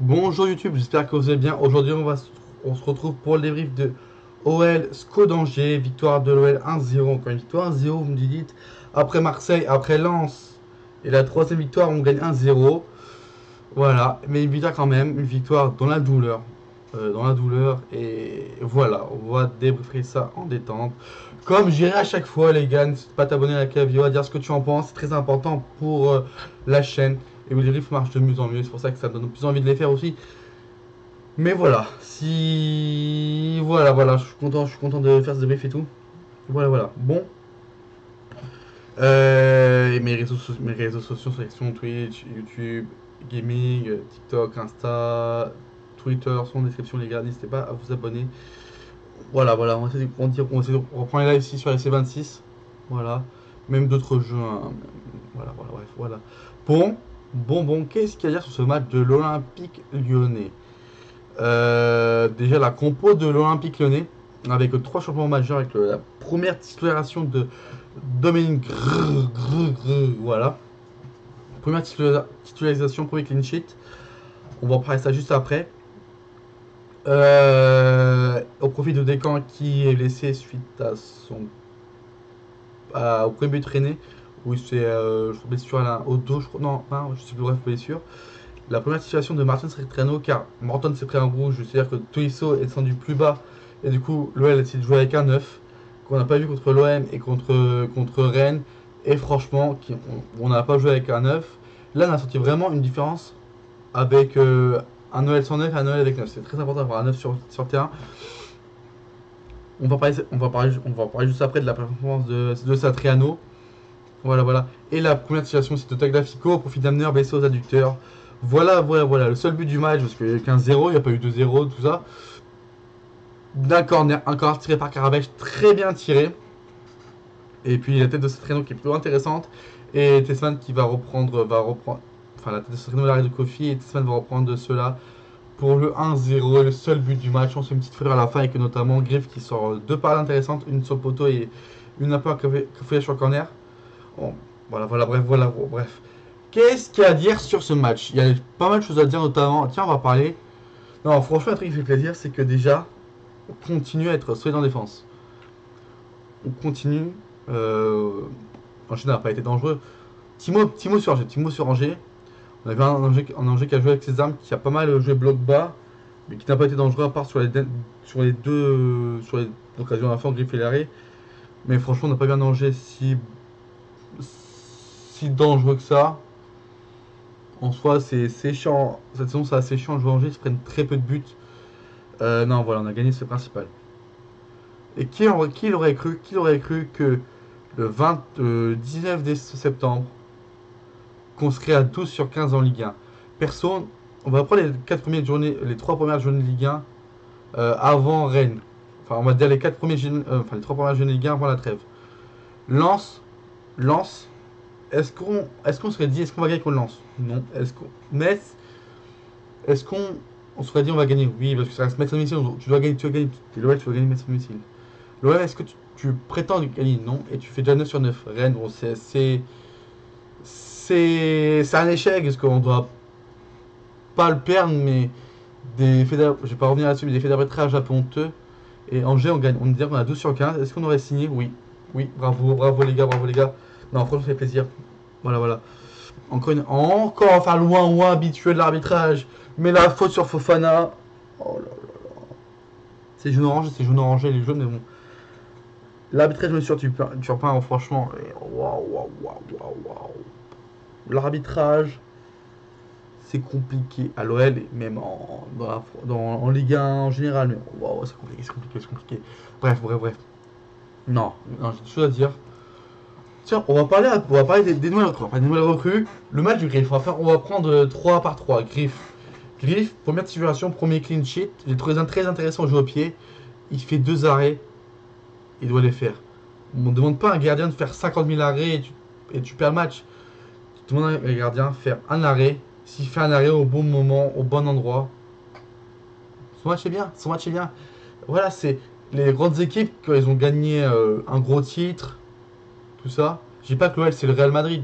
Bonjour YouTube, j'espère que vous allez bien. Aujourd'hui, on se retrouve pour le débrief de OL SCO d'Angers, victoire de l'OL 1-0. Encore une victoire 1-0, vous me dites. Après Marseille, après Lens, et la troisième victoire, on gagne 1-0. Voilà, mais une victoire quand même, une victoire dans la douleur. Et voilà, on va débriefer ça en détente. Comme je dirais à chaque fois, les gars, n'hésite pas à t'abonner à la vidéo, à dire ce que tu en penses, c'est très important pour la chaîne. Et le débrief marche de mieux en mieux, c'est pour ça que ça me donne plus envie de les faire aussi. Mais voilà, si voilà, je suis content de faire ce débrief et tout. Voilà. Bon, et mes réseaux sociaux, sélection Twitch, YouTube, gaming, TikTok, Insta, Twitter sont en description les gars. N'hésitez pas à vous abonner. Voilà, on essaie de reprendre les lives ici sur la C26. Voilà, même d'autres jeux, hein. Voilà. Bon, qu'est-ce qu'il y a à dire sur ce match de l'Olympique Lyonnais? Déjà la compo de l'Olympique Lyonnais avec trois changements majeurs avec la première titularisation de Dominique voilà. Première titularisation, premier clean sheet. On va en parler ça juste après. Au profit de Descamps qui est blessé suite à au premier but traîné où il s'est blessure au dos, je crois, non, je sais plus, bref, blessure. La première situation de Martin Serrano car Morton s'est pris un rouge, c'est-à-dire que Tolisso est descendu plus bas et du coup l'OL a décidé de jouer avec un 9 qu'on n'a pas vu contre l'OM et contre Rennes et franchement on n'a pas joué avec un 9. Là on a senti vraiment une différence avec un OL sans 9 et un OL avec 9. C'est très important d'avoir un 9 sur le terrain. On va parler juste après de la performance de Satriano. Voilà. Et la première situation, c'est de Tagliafico au profit d'Amner blessé aux adducteurs. Voilà. Le seul but du match, parce qu'il n'y a eu qu'un 0, il n'y a pas eu de 0, tout ça. D'un corner, un corner tiré par Carabech, très bien tiré. Et puis la tête de Satriano qui est plutôt intéressante. Et Tessman qui va reprendre. Enfin, la tête de Satriano l'arrêt de Kofi. Et Tessman va reprendre cela pour le 1-0. Le seul but du match. On se fait une petite frayeur à la fin avec notamment Griff qui sort deux parades intéressantes. Une sur le poteau et une un peu cafouillage sur le corner. Bon, bref. Qu'est-ce qu'il y a à dire sur ce match? Il y a pas mal de choses à dire, notamment. Tiens, on va parler. Non, franchement, un truc qui fait plaisir, c'est que déjà, on continue à être solide en défense. On continue. Euh... Angers n'a pas été dangereux. Timo sur Angers. On avait un Angers qui a joué avec ses armes, qui a pas mal joué bloc bas, mais qui n'a pas été dangereux à part sur les occasions à la fin, Griff et l'arrêt. Mais franchement, on n'a pas vu un Angers si dangereux que ça. En soi, c'est chiant. Cette saison, c'est assez chiant. Les joueurs Angers, ils se prennent très peu de buts. Non, voilà, on a gagné, c'est le principal. Et qui l'aurait cru que le 19 septembre, qu'on serait à 12 sur 15 en Ligue 1. Perso, on va prendre les 3 premières journées de Ligue 1 avant Rennes. Enfin, on va dire les 3 premières journées de Ligue 1 avant la trêve. Lens, Lens, est-ce qu'on serait dit, est-ce qu'on va gagner contre Lens? Non. Metz, est-ce qu'on se serait dit on va gagner? Oui, parce que ça reste Metz à domicile, tu dois gagner. L'OL, tu dois gagner Metz à domicile. L'OL, est-ce que tu prétends gagner? Non, et tu fais déjà 9 sur 9. Rennes, bon, c'est un échec, parce qu'on doit pas le perdre, mais je vais pas revenir là-dessus, mais des faits d'arbitrage un peu honteux. Et Angers, on dit qu'on a 12 sur 15. Est-ce qu'on aurait signé? Oui, bravo les gars. Non, franchement, ça fait plaisir. Voilà. Encore, enfin, loin habitué de l'arbitrage. Mais la faute sur Fofana. Oh là là. C'est jaune orangé, les jaunes, mais bon. L'arbitrage me surprend, franchement. Waouh. L'arbitrage, c'est compliqué à l'OL et même en Ligue 1 en général. Mais waouh, c'est compliqué. Bref. Non, j'ai des choses à dire. Tiens, on va parler des nouvelles recrues. Le match du Griff, on va prendre 3 par 3. Griff, première titularisation, premier clean sheet. J'ai trouvé très intéressant au jeu au pied. Il fait 2 arrêts. Il doit les faire. On ne demande pas à un gardien de faire 50 000 arrêts et tu perds le match. Tu demandes à un gardien de faire un arrêt. S'il fait un arrêt au bon moment, au bon endroit, son match est bien. Voilà, c'est les grandes équipes, quand ils ont gagné un gros titre, tout ça. Je dis pas que l'OL c'est le Real Madrid,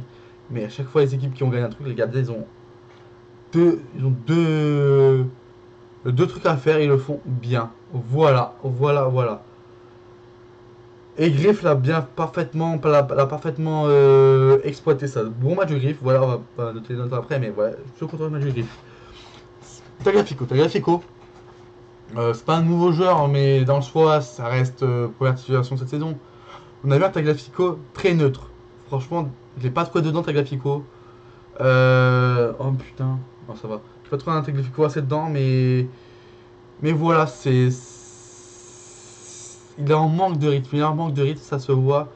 mais à chaque fois les équipes qui ont gagné un truc, les gardiens ils ont ils ont deux trucs à faire, ils le font bien. Voilà, voilà, voilà. Et Griff l'a bien parfaitement, l'a parfaitement exploité ça. Bon match de Griff, voilà, on va noter les notes après, mais voilà, je suis content du match de Griff. Tagliafico. C'est pas un nouveau joueur, mais dans le choix, ça reste première titularisation cette saison. On a vu un Tagliafico très neutre. Franchement, il n'est pas trop dedans, Tagliafico. Oh putain, non, ça va. Je pas trop un Tagliafico assez dedans, mais voilà, il est en manque de rythme. Il est en manque de rythme, ça se voit.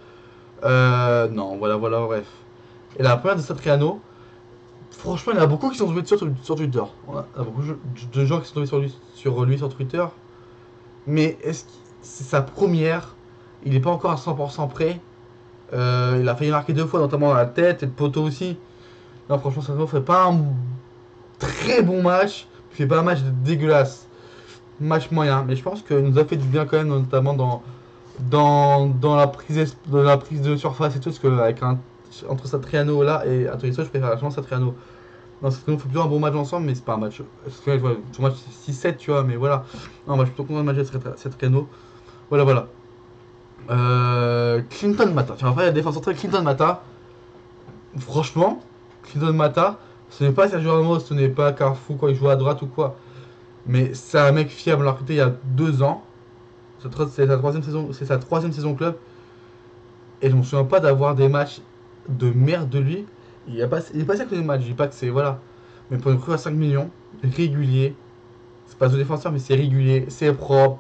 Non, voilà, voilà, bref. Et la première de Satriano, franchement, il y en a beaucoup qui sont tombés sur Twitter. Voilà, il y a beaucoup de gens qui sont tombés sur Twitter. Mais est-ce que c'est sa première? Il n'est pas encore à 100% prêt. Il a failli marquer 2 fois, notamment dans la tête et le poteau aussi. Non, franchement, ça ne fait pas un très bon match. Il fait pas un match dégueulasse. Match moyen. Mais je pense qu'il nous a fait du bien quand même, notamment dans la prise de surface et tout. Parce que entre Satriano là et Anthony, je préfère largement Satriano. Non, Satriano fait plutôt un bon match ensemble, mais c'est pas un match. Son match c'est 6-7, tu vois, mais voilà. Non, moi je suis plutôt content de match de Satriano. Voilà, voilà. Clinton Mata. Tu vas faire la défense centrale Clinton Mata. Franchement, Clinton Mata, ce n'est pas Sergio Ramos, ce n'est pas Carrefour quand il joue à droite ou quoi. Mais c'est un mec fiable. On l'a recruté il y a 2 ans. C'est sa troisième saison club. Et je me souviens pas d'avoir des matchs de merde de lui. Il est passé à côté des matchs. Je dis pas que c'est. Voilà. Mais pour une recrue à 5 millions, régulier. C'est pas un défenseur, mais c'est régulier. C'est propre.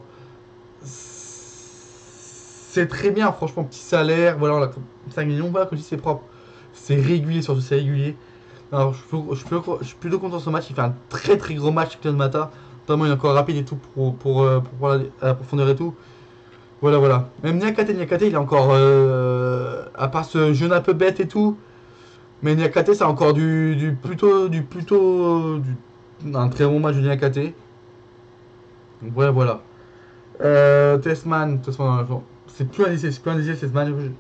C'est très bien, franchement. Petit salaire. Voilà, on a 5 millions. Voilà, comme je dis, c'est propre. C'est régulier, surtout, c'est régulier. Alors, je suis plutôt content de ce match. Il fait un très très gros match, Clone Mata. Notamment, il est encore rapide et tout pour la profondeur et tout. Voilà, voilà. Même Niakate, il est encore. À part ce jeune un peu bête et tout. Mais Niakate, c'est encore un très bon match de Niakate. Donc, voilà, voilà. Testman, c'est plus un diesel, Testman.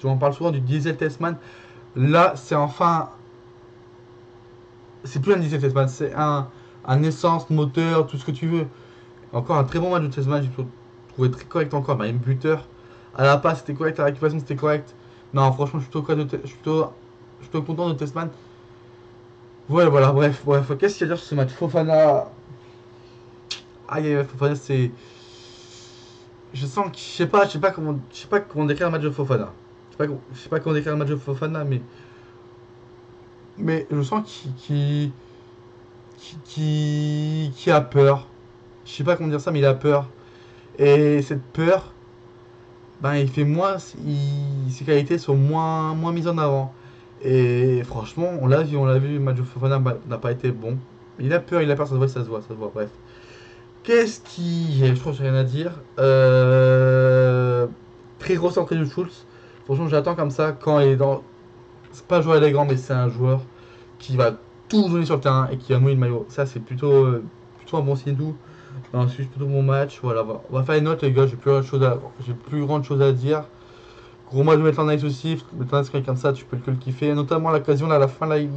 J'en parle souvent du diesel Testman. Là, c'est enfin. C'est plus un diesel Testman, c'est un essence, moteur, tout ce que tu veux. Encore un très bon match de Testman, j'ai trouvé très correct encore. Même buteur. À la passe, c'était correct, à la récupération, c'était correct. Non, franchement, je suis plutôt content de Testman. Voilà, voilà, bref, qu'est-ce qu'il y a à dire sur ce match? Fofana. Aïe, Fofana, c'est. Je sais pas comment décrire un match de Fofana. Je sais pas comment décrire un match de Fofana, mais je sens qu'il a peur. Je sais pas comment dire ça, mais il a peur. Et cette peur, ben, ses qualités sont moins mises en avant. Et franchement, on l'a vu, le match de Fofana n'a pas été bon. Il a peur, ça se voit, bref. Je trouve que j'ai rien à dire. Très grosse entrée de Schultz. Franchement, j'attends comme ça quand il est dans. C'est pas un joueur élégant, mais c'est un joueur qui va tout donner sur le terrain et qui va mouiller le maillot. Ça, c'est plutôt un bon signe tout. Ensuite, plutôt bon match. Voilà, on va faire les notes, les gars. J'ai plus grande chose à dire. Gros match de Maitland Nice aussi. Maitland Nice, comme ça, tu peux que le kiffer. Notamment l'occasion, là, à la fin, là, il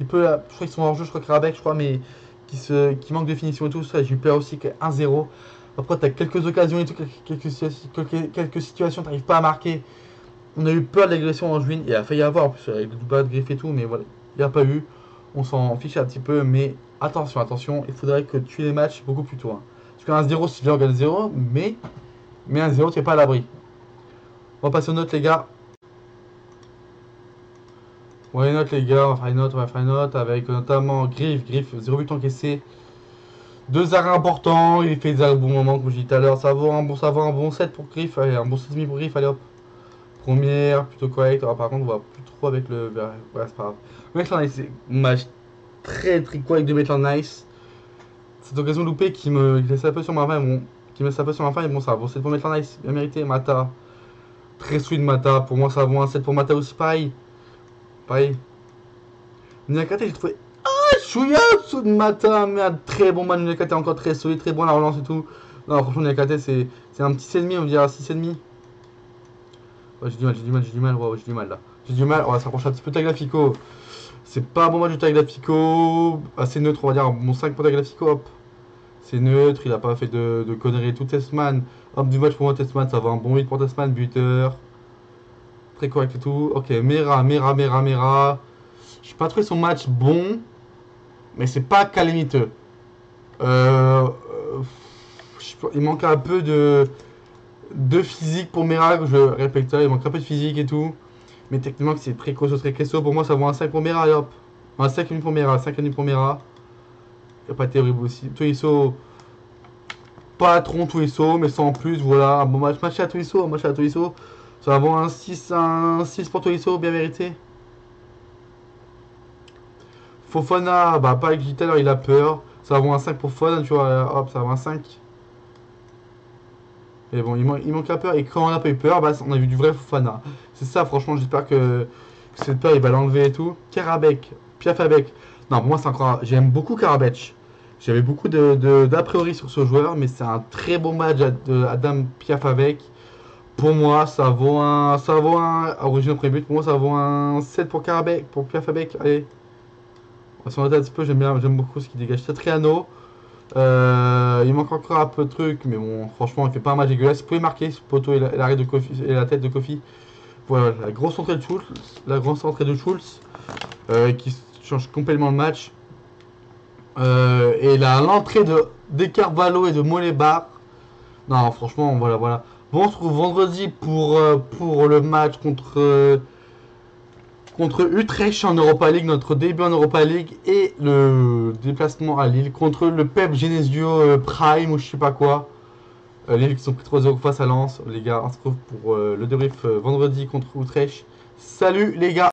peut. Je crois qu'ils sont hors jeu, je crois que Rabec, je crois, mais qui manque de finition et tout. Ça, j'ai eu peur aussi, 1-0. Après, tu as quelques occasions et tout, quelques situations, tu n'arrives pas à marquer. On a eu peur de l'agression en juin. Il a failli y avoir, en plus, avec le double de griffe et tout, mais voilà, il n'y a pas eu. On s'en fiche un petit peu, mais attention, il faudrait que tu aies les matchs beaucoup plus tôt. Hein. Parce qu'un 1-0, si tu gagne 0, mais 1-0, tu n'es pas à l'abri. On va passer aux notes, les gars. On va faire les notes avec notamment Griff, 0 but encaissé. 2 arrêts importants, il fait des arrêts au bon moment, comme je disais tout à l'heure. Ça vaut un bon 7 pour Griff, allez, un bon 7,5 pour Griff, allez hop. Première, plutôt correct. Alors, par contre, on voit plus trop avec le. Ouais, c'est pas grave. Maitland Nice, c'est un match très très correct de Maitland Nice. Cette occasion loupée qui me laisse un peu sur ma fin, et bon, ça va. Bon, 7 pour Maitland Nice, bien mérité. Mata, très sweet Mata. Pour moi, ça vaut un 7 pour Mata aussi, pareil. Niakate, j'ai trouvé. Ah, chouïa sous de Mata, mais un très bon match. Niakate, encore très solide, très bon à la relance et tout. Non, franchement, Niakate, c'est un petit 6,5, on dirait 6,5. Ouais, j'ai du mal, wow, j'ai du mal là. J'ai du mal, on va se rapprocher un petit peu de Tagliafico. C'est pas un bon match de Tagliafico. Assez neutre, on va dire. Bon 5 pour Tagliafico, hop. C'est neutre, il a pas fait de conneries et tout. Testman, homme du match pour moi, Testman, ça va un bon 8 pour Testman, buteur. Très correct et tout. Ok, Mera. Je pas trouvé son match bon, mais c'est pas calamiteux. Euh, il manque un peu de physique pour Mera, je répète ça, il manque un peu de physique et tout. Mais techniquement, c'est très costaud, très costaud. Pour moi, ça vaut un 5 pour Mera, et hop. Un 5,5 pour Mera, 5,5 pour Mera. Il pas terrible aussi. Tolisso, patron Tolisso, mais sans plus, voilà. Un bon match. Match à Tolisso, Ça va avoir un 6 pour Tolisso, bien mérité. Fofana, bah pas avec tout à l'heure, il a peur. Ça va avoir un 5 pour Fofana, tu vois, hop, ça va avoir un 5. Et bon, il manque la peur. Et quand on n'a pas eu peur, bah, on a vu du vrai Fofana. C'est ça, franchement, j'espère que cette peur, il va l'enlever et tout. Karabek, Piafabek. Non, pour moi, c'est encore. J'aime beaucoup Karabek. J'avais beaucoup d'a priori sur ce joueur, mais c'est un très bon match d'Adam Piafabek. Pour moi, ça vaut un. Origine au premier but, pour moi, ça vaut un 7 pour Karabek, pour Piafabek. Allez. On va s'en noter un petit peu, j'aime beaucoup ce qu'il dégage. Satriano. Il manque encore un peu de trucs, mais bon, franchement, il fait pas un match dégueulasse. Vous pouvez marquer ce poteau et l'arrêt de Kofi et la tête de Kofi. Voilà, la grosse entrée de Schulz, qui change complètement le match. Et l'entrée de Carvalho et de Molebar. Non, franchement, voilà. Bon, on se retrouve vendredi pour le match contre Utrecht en Europa League, notre début en Europa League, et le déplacement à Lille contre le Pep Genesio Prime ou je sais pas quoi. Lille qui sont pris 3-0 face à Lens. Les gars, on se retrouve pour le débrief vendredi contre Utrecht. Salut les gars!